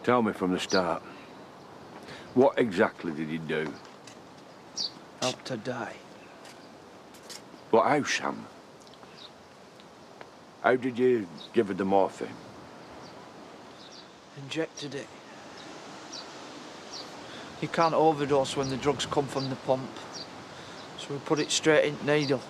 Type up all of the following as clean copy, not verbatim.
Tell me from the start. What exactly did he do? Helped her die. But how, Sam? How did you give her the morphine? Injected it. You can't overdose when the drugs come from the pump. So we put it straight in the needle.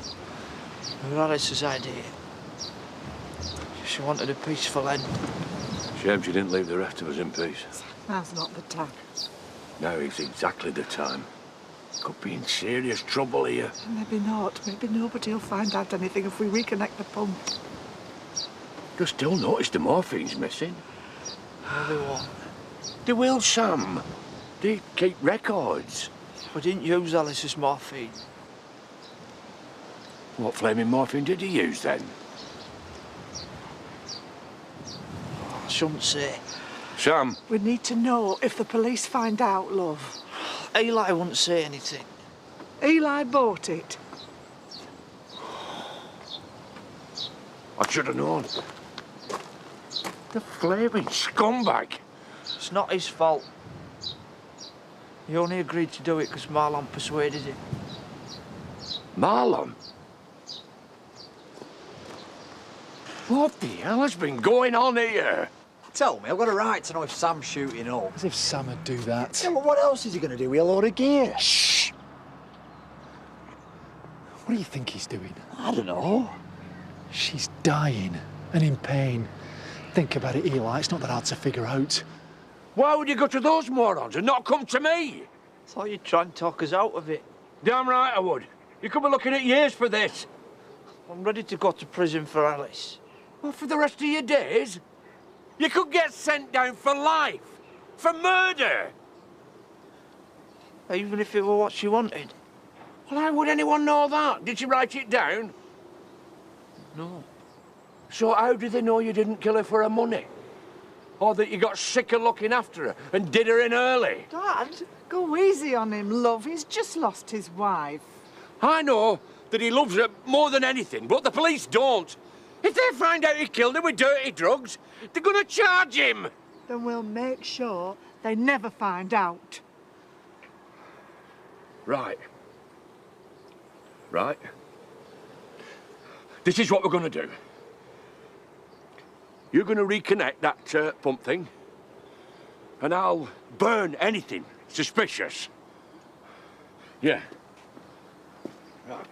It was Alice's idea. She wanted a peaceful end. Shame she didn't leave the rest of us in peace. Now's not the time. Now is exactly the time. Could be in serious trouble here. Maybe not. Maybe nobody will find out anything if we reconnect the pump. You'll still notice the morphine's missing. No, they won't. They will, Sam. They keep records. We didn't use Alice's morphine. What flaming morphine did you use then? I shouldn't say. Sam. We need to know if the police find out, love. Eli wouldn't say anything. Eli bought it. I should have known. The flaming scumbag. It's not his fault. He only agreed to do it because Marlon persuaded him. Marlon? What the hell has been going on here? Tell me, I've got a right to know if Sam's shooting up. As if Sam would do that. Yeah, well, what else is he going to do with a load of gear? Shh! What do you think he's doing? I don't know. She's dying and in pain. Think about it, Eli. It's not that hard to figure out. Why would you go to those morons and not come to me? Thought you'd try and talk us out of it. Damn right I would. You could be looking at years for this. I'm ready to go to prison for Alice. Well, for the rest of your days? You could get sent down for life. For murder. Even if it were what she wanted. Well, how would anyone know that? Did she write it down? No. So how do they know you didn't kill her for her money? Or that you got sick of looking after her and did her in early? Dad, go easy on him, love. He's just lost his wife. I know that he loves her more than anything, but the police don't. If they find out he killed her with dirty drugs, they're gonna charge him. Then we'll make sure they never find out. Right. Right. This is what we're gonna do. You're gonna reconnect that pump thing, and I'll burn anything suspicious. Yeah. Right.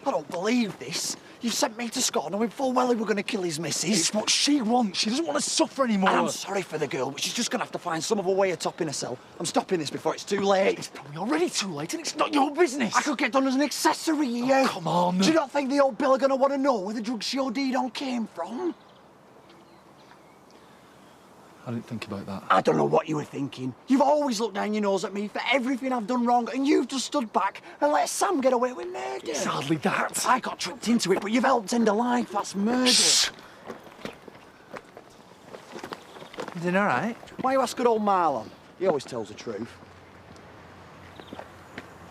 I don't believe this. You sent me to Scott knowing full well he were going to kill his missus. It's what she wants. She doesn't want to suffer anymore. And I'm sorry for the girl, but she's just going to have to find some other way of topping herself. I'm stopping this before it's too late. It's probably already too late, and it's not your business. I could get done as an accessory here. Oh, come on. Do you not think the old Bill are going to want to know where the drugs she OD'd on came from? I didn't think about that. I don't know what you were thinking. You've always looked down your nose at me for everything I've done wrong, and you've just stood back and let Sam get away with murder. It's hardly that. I got tricked into it, but you've helped end a life. That's murder. Shh. Everything all right? Why you ask good old Marlon? He always tells the truth.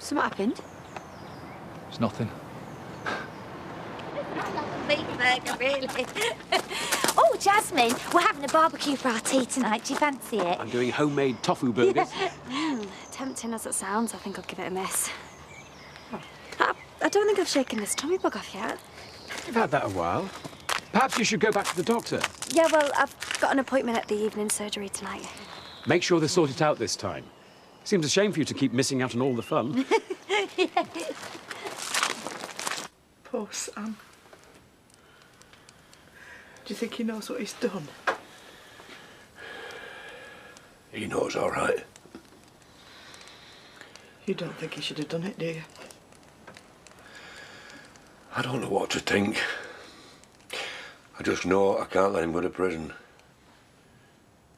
So what happened? It's nothing. Really. Oh, Jasmine, we're having a barbecue for our tea tonight. Do you fancy it? I'm doing homemade tofu burgers. Tempting as it sounds, I think I'll give it a miss. I don't think I've shaken this tummy bug off yet. You've had that a while. Perhaps you should go back to the doctor. Yeah, well, I've got an appointment at the evening surgery tonight. Make sure they sort it out this time. Seems a shame for you to keep missing out on all the fun. Poor Sam. Do you think he knows what he's done? He knows all right. You don't think he should have done it, do you? I don't know what to think. I just know I can't let him go to prison.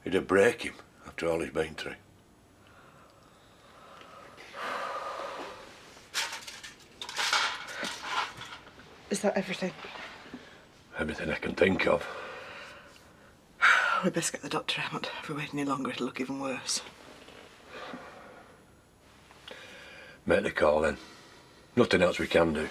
It'd break him after all he's been through. Is that everything? Everything I can think of. We best get the doctor out. If we wait any longer, it'll look even worse. Make the call then. Nothing else we can do.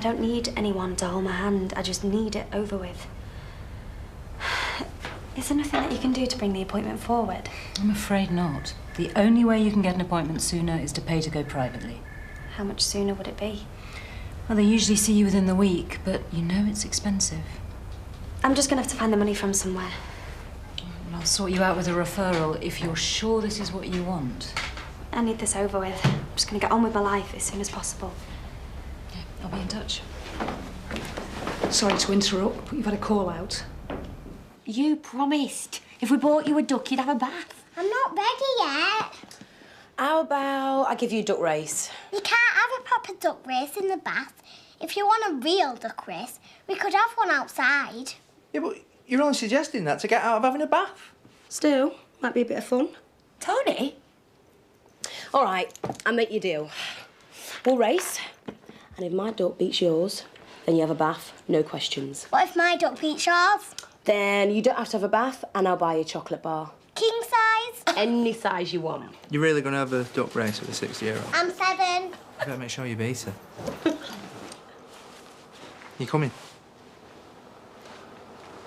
don't need anyone to hold my hand. I just need it over with. Is there nothing that you can do to bring the appointment forward? I'm afraid not. The only way you can get an appointment sooner is to pay to go privately. How much sooner would it be? Well, they usually see you within the week, but you know it's expensive. I'm just gonna have to find the money from somewhere. Well, I'll sort you out with a referral if you're sure this is what you want. I need this over with. I'm just gonna get on with my life as soon as possible. Yeah, I'll be in touch. Sorry to interrupt, but you've had a call out. You promised if we bought you a duck, you'd have a bath. I'm not ready yet. How about I give you a duck race? You can't have a proper duck race in the bath. If you want a real duck race, we could have one outside. Yeah, but you're only suggesting that to get out of having a bath. Still, might be a bit of fun. Tony? All right, I'll make you a deal. We'll race, and if my duck beats yours, then you have a bath, no questions. What if my duck beats yours? Then you don't have to have a bath, and I'll buy you a chocolate bar. King size? Any size you want. You're really going to have a duck race with a 60-year-old? I'm 7. You better make sure you beat her. You coming?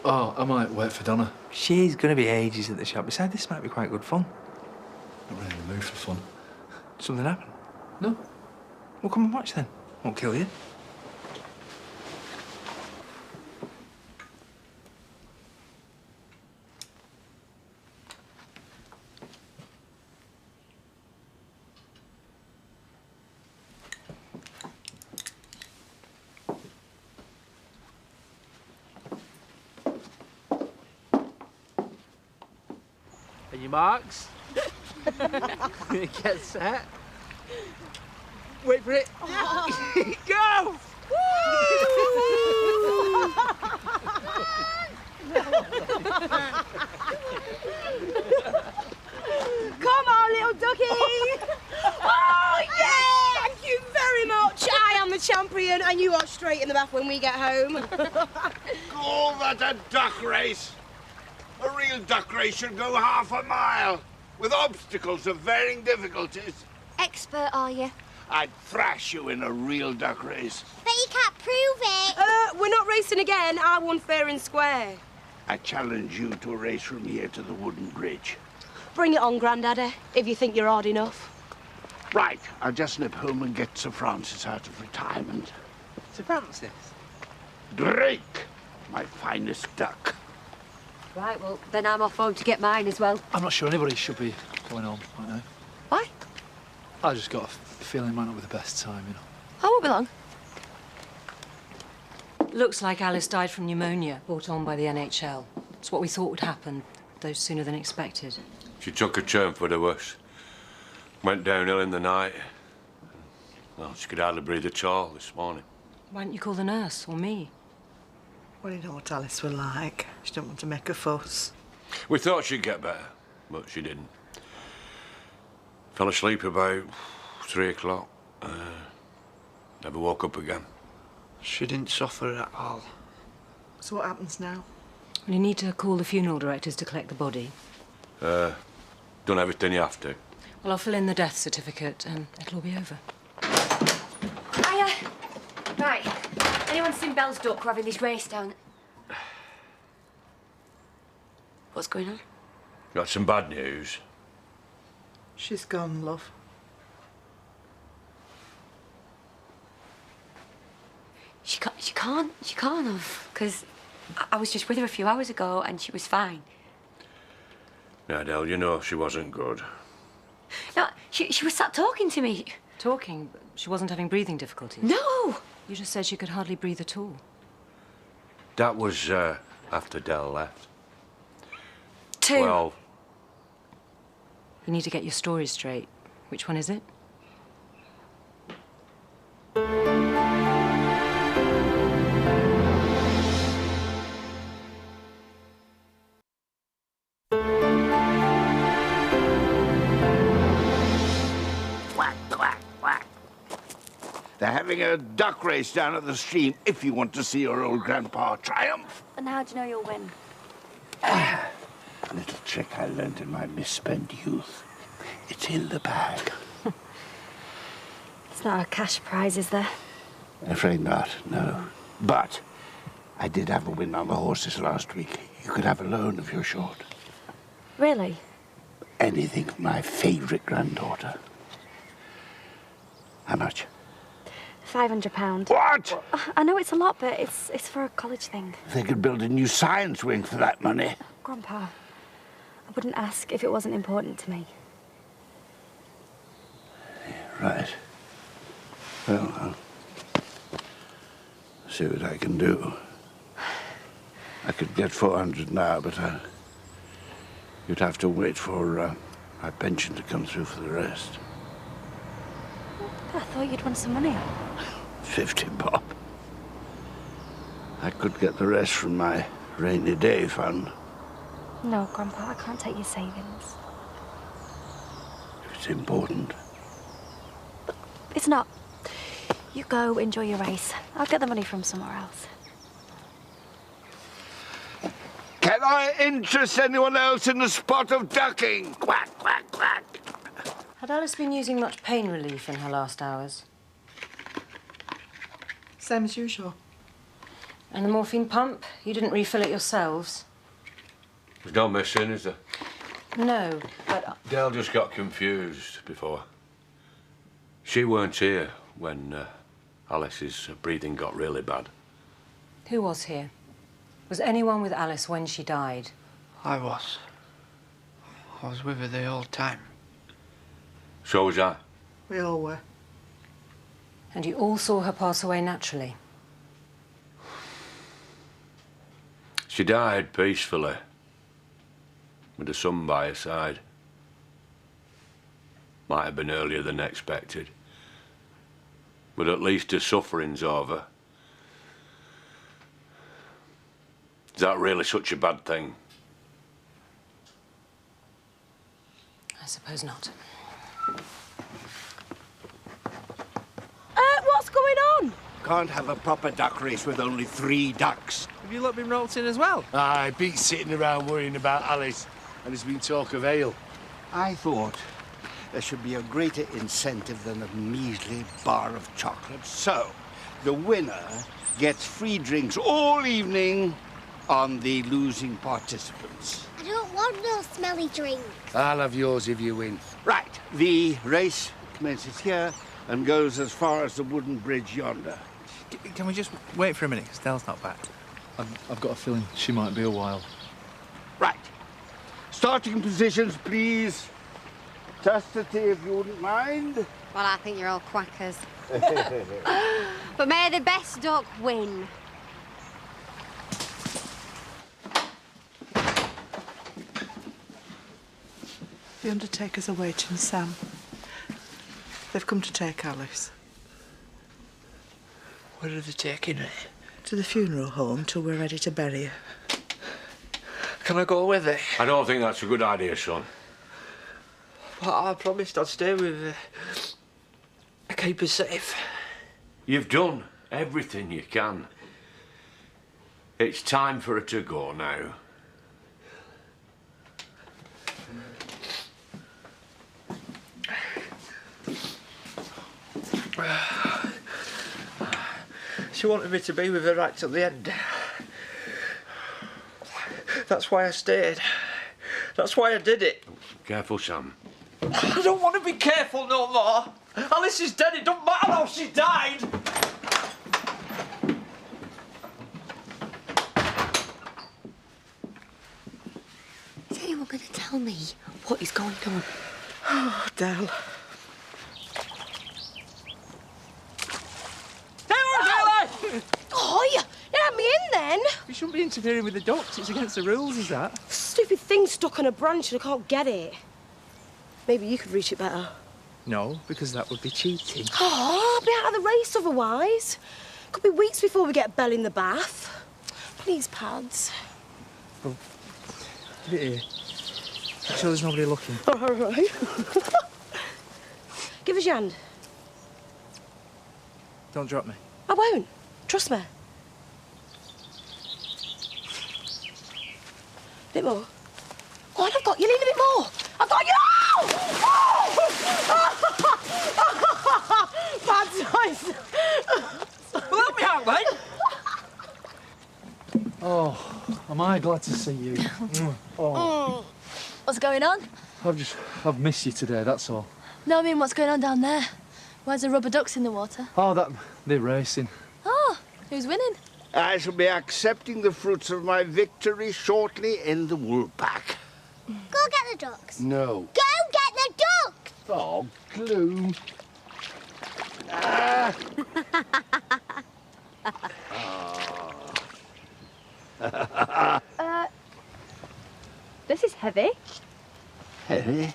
Oh, I might wait for Donna. She's going to be ages at the shop. Besides, this might be quite good fun. Not really in the mood for fun. Something happen? No. Well, come and watch then. Won't kill you. Are you marks? Get set. Wait for it. Go! Come on, little ducky! Oh, yeah! Thank you very much. I am the champion, and you are straight in the bath when we get home. Call that a duck race? A real duck race should go half a mile, with obstacles of varying difficulties. Expert, are you? I'd thrash you in a real duck race. But you can't prove it. We're not racing again. I won fair and square. I challenge you to a race from here to the wooden bridge. Bring it on, Grandaddy, if you think you're hard enough. Right, I'll just nip home and get Sir Francis out of retirement. Sir Francis? Drake, my finest duck. Right, well, then I'm off home to get mine as well. I'm not sure anybody should be going home right now. Why? I just got a feeling it might not be the best time, you know. I won't be long. Looks like Alice died from pneumonia brought on by the NHL. It's what we thought would happen, though sooner than expected. She took a turn for the worse. Went downhill in the night. Well, she could hardly breathe at all this morning. Why didn't you call the nurse or me? Well, you know what Alice were like. She didn't want to make a fuss. We thought she'd get better, but she didn't. Fell asleep about 3 o'clock. Never woke up again. She didn't suffer at all. So what happens now? Well, you need to call the funeral directors to collect the body. Done everything you have to. Well, I'll fill in the death certificate and it'll all be over. Hiya. Right. Anyone seen Belle's duck? We're having this race down. What's going on? Got some bad news. She's gone, love. She can't have, because I was just with her a few hours ago and she was fine. Now, Adele, you know she wasn't good. No, she was sat talking to me. Talking, but she wasn't having breathing difficulties. No! You just said she could hardly breathe at all. That was after Dell left. 2. Well, You need to get your stories straight. Which one is it? whack, whack, whack. They're having a duck race down at the stream if you want to see your old grandpa triumph. And how do you know you'll win? A little trick I learned in my misspent youth. It's in the bag. It's not a cash prize, is there? Afraid not, no. But I did have a win on the horses last week. You could have a loan if you're short. Really? Anything for my favourite granddaughter. How much? £500. What? I know it's a lot, but it's for a college thing. They could build a new science wing for that money. Grandpa, I wouldn't ask if it wasn't important to me. Right. Well, I'll see what I can do. I could get 400 now, but you'd have to wait for my pension to come through for the rest. I thought you'd want some money. 50 bob. I could get the rest from my rainy day fund. No, Grandpa, I can't take your savings. If it's important. It's not. You go, enjoy your race. I'll get the money from somewhere else. Can I interest anyone else in the sport of ducking? Quack, quack, quack. Had Alice been using much pain relief in her last hours? Same as usual. And the morphine pump? You didn't refill it yourselves? There's no missing, is there? No, but... Dale just got confused before. She weren't here when Alice's breathing got really bad. Who was here? Was anyone with Alice when she died? I was. I was with her the whole time. So was I. We all were. And you all saw her pass away naturally? She died peacefully, with the sun by her side. Might have been earlier than expected. But at least her suffering's over. Is that really such a bad thing? I suppose not. What's going on? Can't have a proper duck race with only 3 ducks. Have you lot been roped in as well? Aye, Pete's sitting around worrying about Alice, and there's been talk of ale. I thought there should be a greater incentive than a measly bar of chocolate. So, the winner gets free drinks all evening on the losing participants. I don't want no smelly drink. I'll have yours if you win. Right, the race commences here and goes as far as the wooden bridge yonder. Can we just wait for a minute, because Del's not back? I've got a feeling she might be a while. Right. Starting positions, please. Chastity, if you wouldn't mind. Well, I think you're all quackers. But may the best duck win. The undertakers are waiting, Sam. They've come to take Alice. Where are they taking her? To the funeral home till we're ready to bury her. Can I go with her? I don't think that's a good idea, son. But I promised I'd stay with her. Keep her safe. You've done everything you can. It's time for her to go now. She wanted me to be with her right till the end. That's why I stayed. That's why I did it. Careful, Sam. I don't want to be careful no more. Alice is dead. It don't matter how she died. Is anyone going to tell me what is going on? Oh, Del. Oh, you let me in then. You shouldn't be interfering with the ducks. It's against the rules, is that? Stupid thing stuck on a branch and I can't get it. Maybe you could reach it better. No, because that would be cheating. Oh, I'll be out of the race otherwise. Could be weeks before we get Belle in the bath. Please, Pads. Oh, give it here. Make sure there's nobody looking. All right. Give us your hand. Don't drop me. I won't. Trust me. Bit more. Oh, and I've got you. Lean a bit more. I've got you. Oh! Bad size. out, mate. Oh, am I glad to see you. Oh. What's going on? I've missed you today, that's all. No, I mean, what's going on down there? Where's the rubber ducks in the water? Oh, they're racing. Oh, who's winning? I shall be accepting the fruits of my victory shortly in the wool pack. Go get the ducks. No. Go get the ducks! Oh, glue. Ah. This is heavy. Heavy?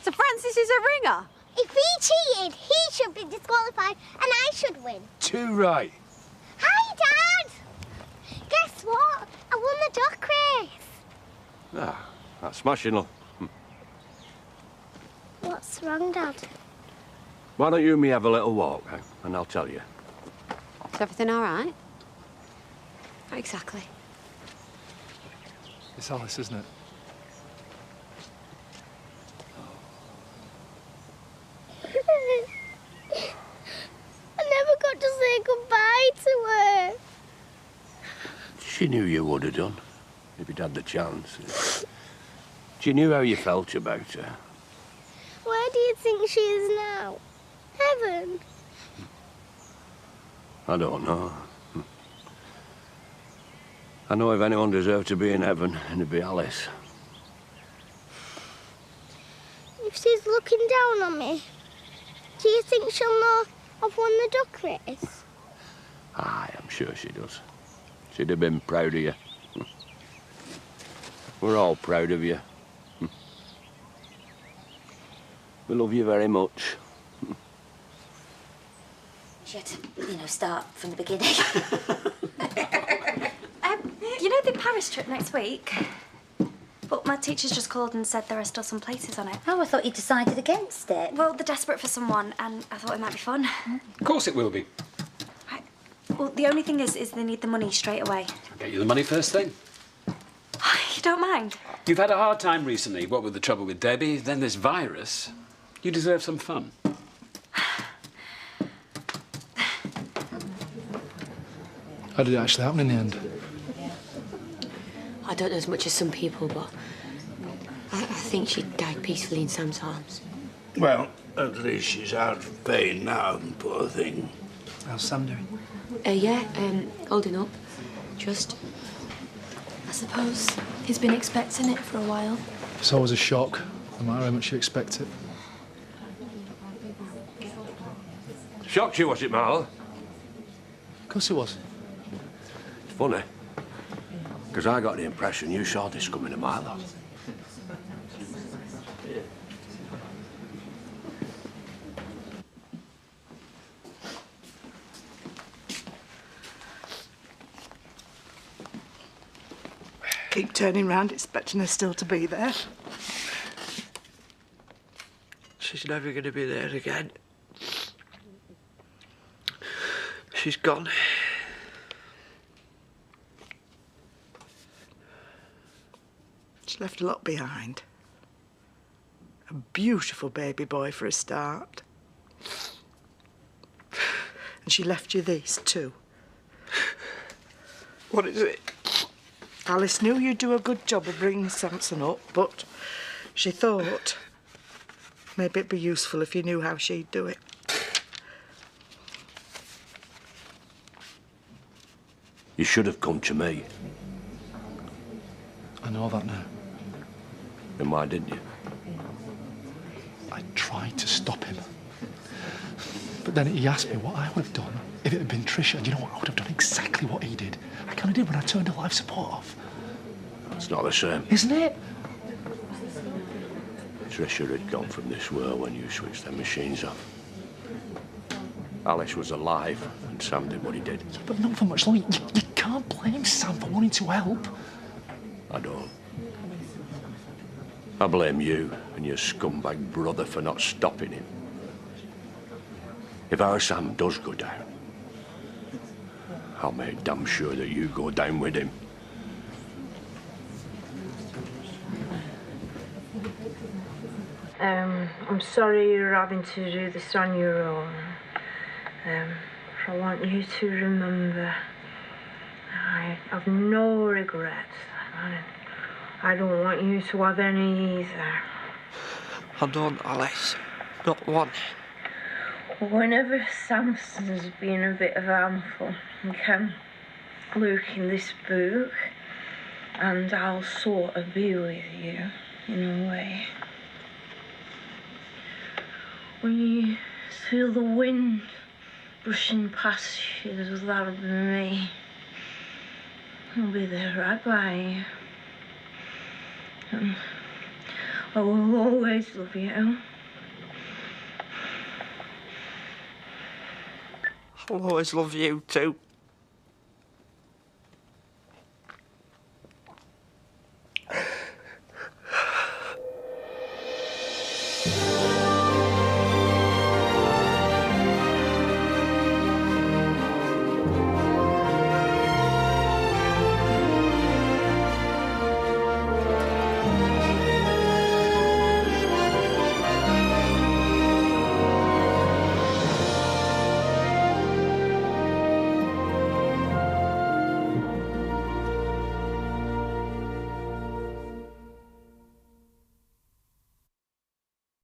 So Francis is a ringer. If he cheated, he should be disqualified and I should win. Too right. Hi, Dad! Guess what? I won the duck race. Ah, that's smashing, love. What's wrong, Dad? Why don't you and me have a little walk, eh? And I'll tell you. Is everything all right? Not exactly. It's Alice, isn't it? I never got to say goodbye to her. She knew you would have done, if you'd had the chance. She knew how you felt about her. Where do you think she is now? Heaven? I don't know. I know if anyone deserved to be in heaven, it'd be Alice. If she's looking down on me, do you think she'll know I've won the duck race? Aye, I'm sure she does. She'd have been proud of you. We're all proud of you. We love you very much. Should, start from the beginning. You know the Paris trip next week? But my teacher's just called and said there are still some places on it. Oh, I thought you decided against it. Well, they're desperate for someone, and I thought it might be fun. Of course it will be. Right. Well, the only thing is they need the money straight away. I'll get you the money first thing. You don't mind? You've had a hard time recently, what with the trouble with Debbie, then this virus. You deserve some fun. How did it actually happen in the end? I don't know as much as some people, but I think she died peacefully in Sam's arms. Well, at least she's out of pain now, poor thing. How's Sam doing? Yeah, holding up. Just, I suppose he's been expecting it for a while. It's always a shock, no matter how much you expect it. Shocked you, was it, Marl? Of course it was. It's funny. Because I got the impression you saw this coming a mile off. Keep turning round, expecting her still to be there. She's never going to be there again. She's gone. She left a lot behind. A beautiful baby boy for a start. And she left you this too. What is it? Alice knew you'd do a good job of bringing Samson up, but she thought maybe it'd be useful if you knew how she'd do it. You should have come to me. I know that now. Then why didn't you? I tried to stop him. But then he asked me what I would have done if it had been Trisha. And you know what? I would have done exactly what he did. I kind of did when I turned her life support off. It's not the same. Isn't it? Trisha had gone from this world when you switched them machines off. Alice was alive, and Sam did what he did. Yeah, but not for much longer. You can't blame Sam for wanting to help. I don't. I blame you and your scumbag brother for not stopping him. If our Sam does go down, I'll make damn sure that you go down with him. I'm sorry you're having to do this on your own. I want you to remember I have no regrets. I don't want you to have any either. I don't, Alice. Not one. Whenever Samson's been a bit of a handful, you can look in this book and I'll sort of be with you, in a way. When you feel the wind brushing past you, that'll be me. I'll be there right by you. And I will always love you. I'll always love you too.